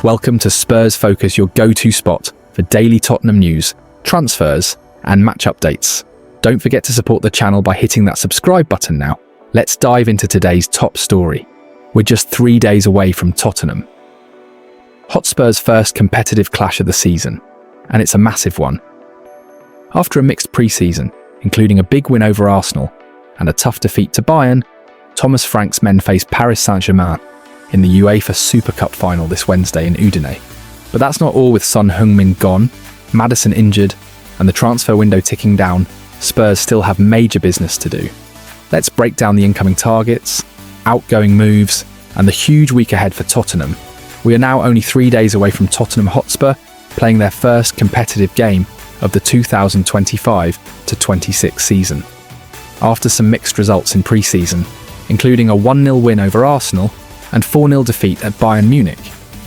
Welcome to Spurs Focus, your go-to spot for daily Tottenham news, transfers, and match updates. Don't forget to support the channel by hitting that subscribe button now. Let's dive into today's top story. We're just 3 days away from Tottenham Hotspur's first competitive clash of the season, and it's a massive one. After a mixed pre-season, including a big win over Arsenal and a tough defeat to Bayern, Thomas Frank's men face Paris Saint-Germain in the UEFA Super Cup final this Wednesday in Udine. But that's not all. With Son Heung-min gone, Maddison injured, and the transfer window ticking down, Spurs still have major business to do. Let's break down the incoming targets, outgoing moves, and the huge week ahead for Tottenham. We are now only 3 days away from Tottenham Hotspur playing their first competitive game of the 2025-26 season. After some mixed results in pre-season, including a 1-0 win over Arsenal and 4-0 defeat at Bayern Munich,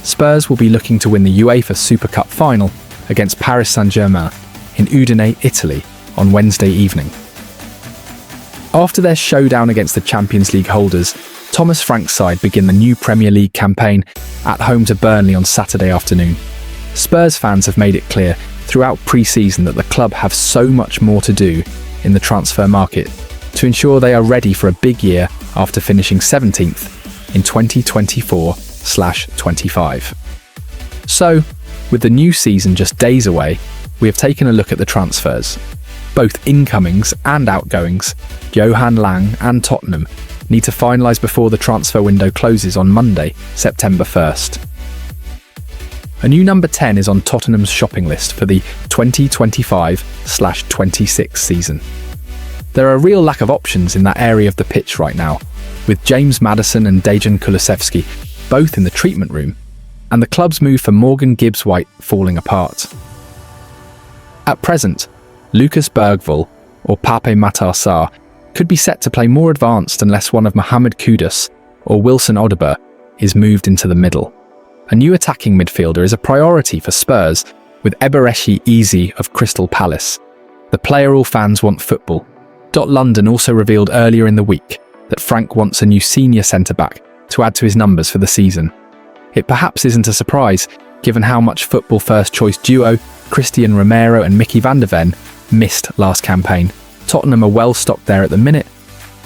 Spurs will be looking to win the UEFA Super Cup final against Paris Saint-Germain in Udine, Italy on Wednesday evening. After their showdown against the Champions League holders, Thomas Frank's side begin the new Premier League campaign at home to Burnley on Saturday afternoon. Spurs fans have made it clear throughout pre-season that the club have so much more to do in the transfer market to ensure they are ready for a big year after finishing 17th in 2024-25. So, with the new season just days away, we have taken a look at the transfers. Both incomings and outgoings, Johan Lang and Tottenham, need to finalise before the transfer window closes on Monday, September 1st. A new number 10 is on Tottenham's shopping list for the 2025-26 season. There are a real lack of options in that area of the pitch right now, with James Maddison and Dejan Kulusevski both in the treatment room, and the club's move for Morgan Gibbs-White falling apart. At present, Lucas Bergvall, or Pape Matar Sarr, could be set to play more advanced unless one of Mohamed Kudus or Wilson Odobert is moved into the middle. A new attacking midfielder is a priority for Spurs, with Eberechi Eze of Crystal Palace. The player all fans want football. London also revealed earlier in the week that Frank wants a new senior centre-back to add to his numbers for the season. It perhaps isn't a surprise, given how much football first-choice duo Christian Romero and Mickey van der Ven missed last campaign. Tottenham are well stocked there at the minute,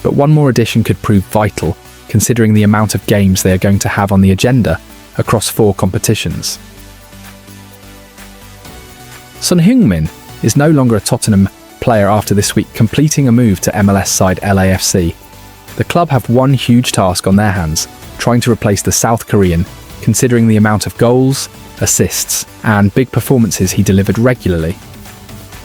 but one more addition could prove vital, considering the amount of games they are going to have on the agenda across 4 competitions. Son Heung-min is no longer a Tottenham player after this week completing a move to MLS side LAFC. The club have one huge task on their hands, trying to replace the South Korean, considering the amount of goals, assists, and big performances he delivered regularly.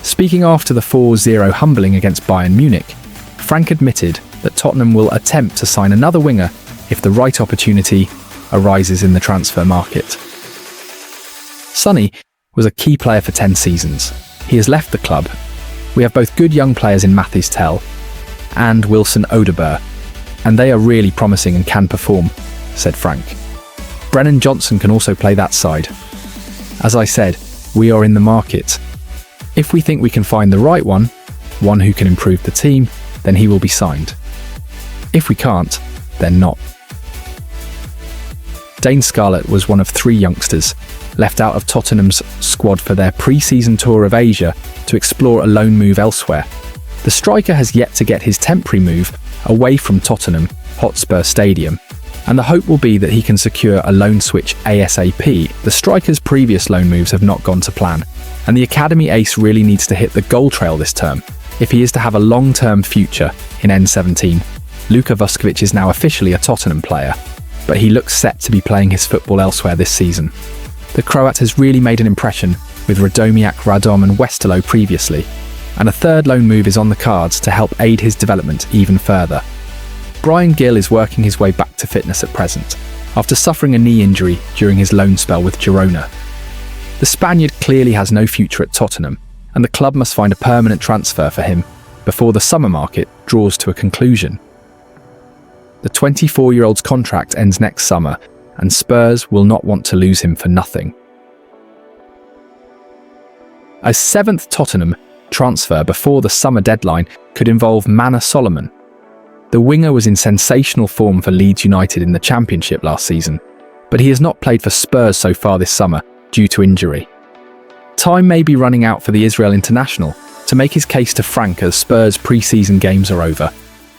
Speaking after the 4-0 humbling against Bayern Munich, Frank admitted that Tottenham will attempt to sign another winger if the right opportunity arises in the transfer market. Sonny was a key player for 10 seasons. He has left the club. We have both good young players in Mathys Tel and Wilson Odobert, and they are really promising and can perform, said Frank. Brennan Johnson can also play that side. As I said, we are in the market. If we think we can find the right one who can improve the team, then he will be signed. If we can't, then not. Dane Scarlett was one of 3 youngsters left out of Tottenham's squad for their pre-season tour of Asia to explore a loan move elsewhere. The striker has yet to get his temporary move away from Tottenham Hotspur Stadium, and the hope will be that he can secure a loan switch ASAP. The striker's previous loan moves have not gone to plan, and the academy ace really needs to hit the goal trail this term if he is to have a long-term future in N17. Luka Vuskovic is now officially a Tottenham player, but he looks set to be playing his football elsewhere this season. The Croat has really made an impression with Radomiak Radom and Westerlo previously, and a third loan move is on the cards to help aid his development even further. Brian Gill is working his way back to fitness at present, after suffering a knee injury during his loan spell with Girona. The Spaniard clearly has no future at Tottenham, and the club must find a permanent transfer for him before the summer market draws to a conclusion. The 24-year-old's contract ends next summer, and Spurs will not want to lose him for nothing. A 7th Tottenham transfer before the summer deadline could involve Manor Solomon. The winger was in sensational form for Leeds United in the Championship last season, but he has not played for Spurs so far this summer due to injury. Time may be running out for the Israel international to make his case to Frank as Spurs' pre-season games are over,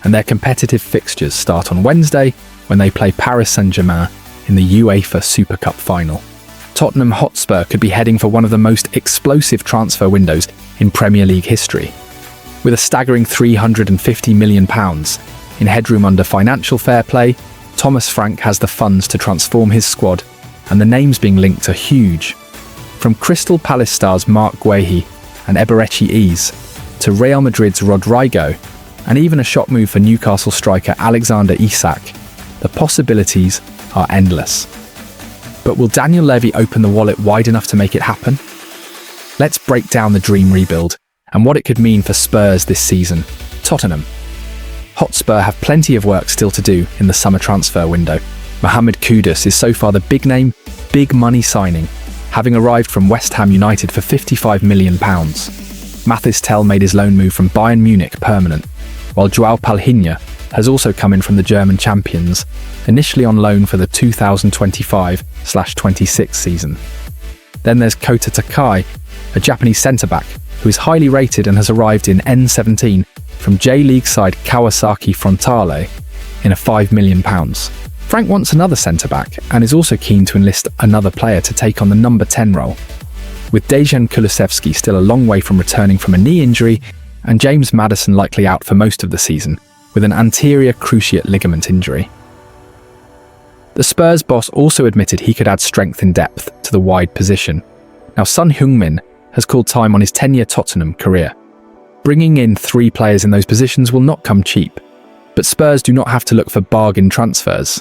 and their competitive fixtures start on Wednesday when they play Paris Saint-Germain in the UEFA Super Cup final. Tottenham Hotspur could be heading for one of the most explosive transfer windows in Premier League history. With a staggering £350 million in headroom under financial fair play, Thomas Frank has the funds to transform his squad, and the names being linked are huge. From Crystal Palace stars Mark Guehi and Eberechi Eze, to Real Madrid's Rodrigo, and even a shot move for Newcastle striker Alexander Isak, the possibilities are endless. But will Daniel Levy open the wallet wide enough to make it happen? Let's break down the dream rebuild and what it could mean for Spurs this season. Tottenham Hotspur have plenty of work still to do in the summer transfer window. Mohamed Kudus is so far the big name, big money signing, having arrived from West Ham United for £55 million. Mathis Tel made his loan move from Bayern Munich permanent, while Joao Palhinha has also come in from the German champions, initially on loan for the 2025/26 season. Then there's Kota Takai, a Japanese centre-back who is highly rated and has arrived in N17 from J-League side Kawasaki Frontale in a £5 million. Frank wants another centre-back and is also keen to enlist another player to take on the number 10 role. With Dejan Kulusevski still a long way from returning from a knee injury, and James Maddison likely out for most of the season, with an anterior cruciate ligament injury. The Spurs boss also admitted he could add strength in depth to the wide position. Now Son Heung-min has called time on his 10-year Tottenham career. Bringing in 3 players in those positions will not come cheap, but Spurs do not have to look for bargain transfers.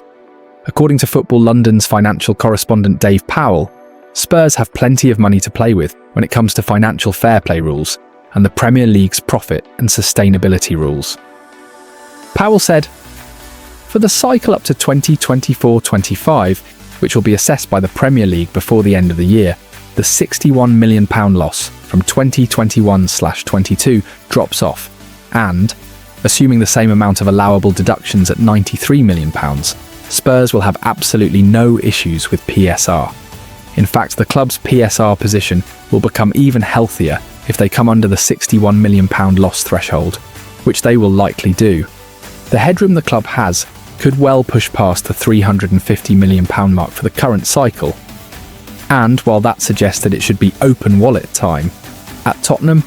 According to Football London's financial correspondent Dave Powell, Spurs have plenty of money to play with when it comes to financial fair play rules and the Premier League's profit and sustainability rules. Powell said, "For the cycle up to 2024-25, which will be assessed by the Premier League before the end of the year, the £61 million loss from 2021/22 drops off, and, assuming the same amount of allowable deductions at £93 million, Spurs will have absolutely no issues with PSR. In fact, the club's PSR position will become even healthier if they come under the £61 million loss threshold, which they will likely do. The headroom the club has could well push past the £350 million mark for the current cycle. And while that suggests that it should be open wallet time, at Tottenham,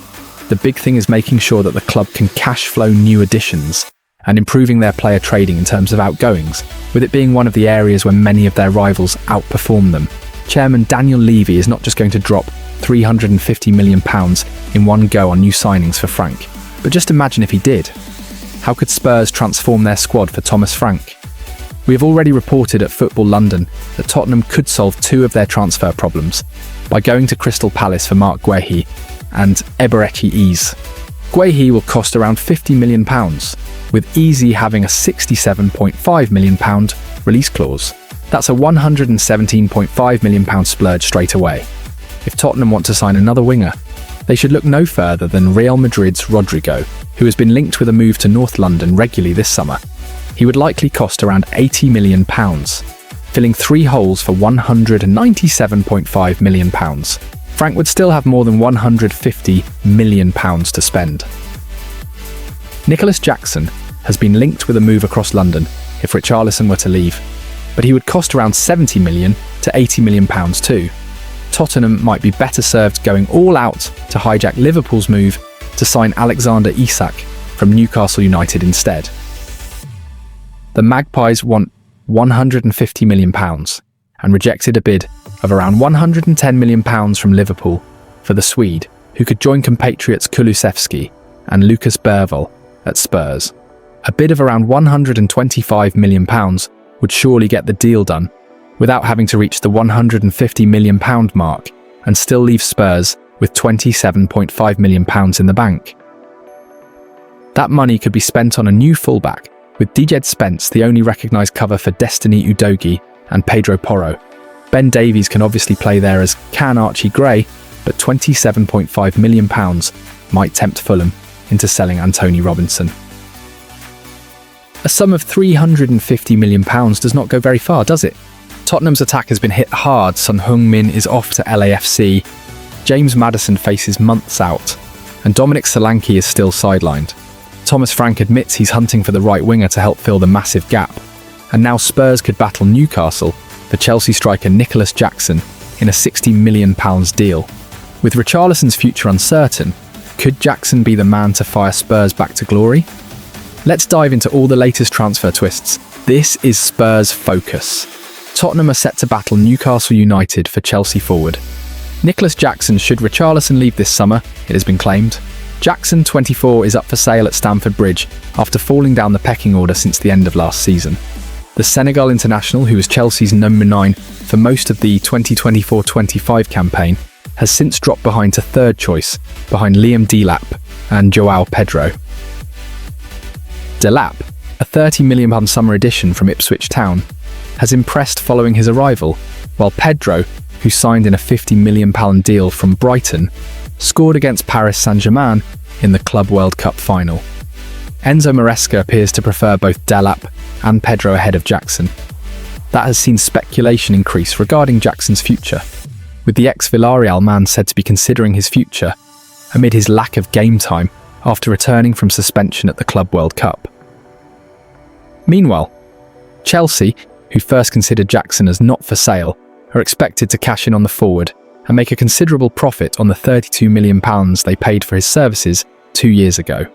the big thing is making sure that the club can cash flow new additions and improving their player trading in terms of outgoings, with it being one of the areas where many of their rivals outperform them. Chairman Daniel Levy is not just going to drop £350 million in one go on new signings for Frank, but just imagine if he did. How could Spurs transform their squad for Thomas Frank? We have already reported at Football London that Tottenham could solve 2 of their transfer problems by going to Crystal Palace for Mark Guehi and Eberechi Eze. Guehi will cost around £50 million, with Eze having a £67.5 million release clause. That's a £117.5 million splurge straight away. If Tottenham want to sign another winger, they should look no further than Real Madrid's Rodrigo, who has been linked with a move to North London regularly this summer. He would likely cost around £80 million, filling 3 holes for £197.5 million. Frank would still have more than £150 million to spend. Nicholas Jackson has been linked with a move across London if Richarlison were to leave, but he would cost around £70 million to £80 million too. Tottenham might be better served going all out to hijack Liverpool's move to sign Alexander Isak from Newcastle United instead. The Magpies want £150 million and rejected a bid of around £110 million from Liverpool for the Swede, who could join compatriots Kulusevski and Lucas Bergvall at Spurs. A bid of around £125 million would surely get the deal done, without having to reach the £150 million mark and still leave Spurs with £27.5 million in the bank. That money could be spent on a new fullback, with Djed Spence the only recognised cover for Destiny Udogie and Pedro Porro. Ben Davies can obviously play there, as can Archie Gray, but £27.5 million might tempt Fulham into selling Antonee Robinson. A sum of £350 million does not go very far, does it? Tottenham's attack has been hit hard. Son Heung-min is off to LAFC. James Maddison faces months out, and Dominic Solanke is still sidelined. Thomas Frank admits he's hunting for the right winger to help fill the massive gap. And now Spurs could battle Newcastle for Chelsea striker Nicholas Jackson in a £60 million deal. With Richarlison's future uncertain, could Jackson be the man to fire Spurs back to glory? Let's dive into all the latest transfer twists. This is Spurs Focus. Tottenham are set to battle Newcastle United for Chelsea forward. Nicholas Jackson should Richarlison leave this summer, it has been claimed. Jackson, 24, is up for sale at Stamford Bridge after falling down the pecking order since the end of last season. The Senegal international, who was Chelsea's number 9 for most of the 2024-25 campaign, has since dropped behind to third choice, behind Liam Delap and Joao Pedro. Delap, a £30 million summer addition from Ipswich Town, has impressed following his arrival, while Pedro, who signed in a £50 million deal from Brighton, scored against Paris Saint-Germain in the Club World Cup final. Enzo Maresca appears to prefer both Delap and Pedro ahead of Jackson. That has seen speculation increase regarding Jackson's future, with the ex-Villarreal man said to be considering his future amid his lack of game time after returning from suspension at the Club World Cup. Meanwhile, Chelsea, who first considered Jackson as not for sale, are expected to cash in on the forward and make a considerable profit on the £32 million they paid for his services 2 years ago.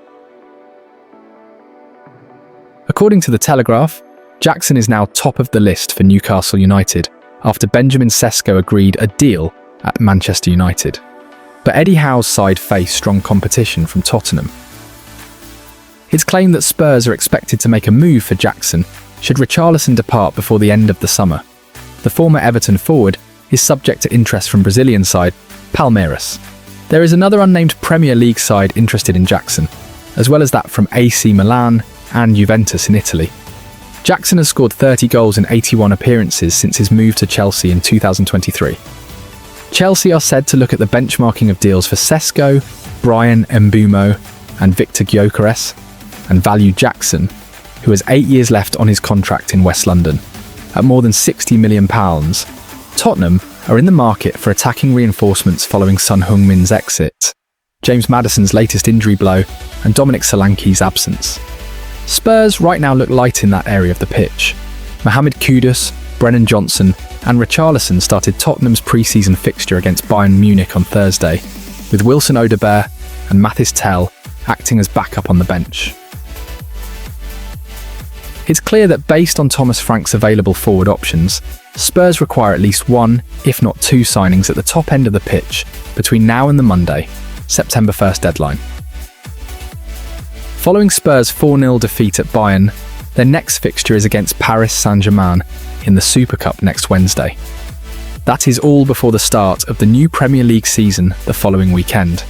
According to The Telegraph, Jackson is now top of the list for Newcastle United after Benjamin Sesko agreed a deal at Manchester United. But Eddie Howe's side face strong competition from Tottenham. It's claimed that Spurs are expected to make a move for Jackson should Richarlison depart before the end of the summer. The former Everton forward is subject to interest from Brazilian side Palmeiras. There is another unnamed Premier League side interested in Jackson, as well as that from AC Milan and Juventus in Italy. Jackson has scored 30 goals in 81 appearances since his move to Chelsea in 2023. Chelsea are said to look at the benchmarking of deals for Sesko, Brian Mbeumo and Victor Gyökeres, and value Jackson, who has 8 years left on his contract in West London, at more than £60 million. Tottenham are in the market for attacking reinforcements following Son Heung-min's exit, James Maddison's latest injury blow, and Dominic Solanke's absence. Spurs right now look light in that area of the pitch. Mohamed Kudus, Brennan Johnson and Richarlison started Tottenham's pre-season fixture against Bayern Munich on Thursday, with Wilson Odobert and Mathis Tel acting as backup on the bench. It's clear that based on Thomas Frank's available forward options, Spurs require at least one, if not two signings at the top end of the pitch between now and the Monday, September 1st deadline. Following Spurs' 4-0 defeat at Bayern, their next fixture is against Paris Saint-Germain in the Super Cup next Wednesday. That is all before the start of the new Premier League season the following weekend.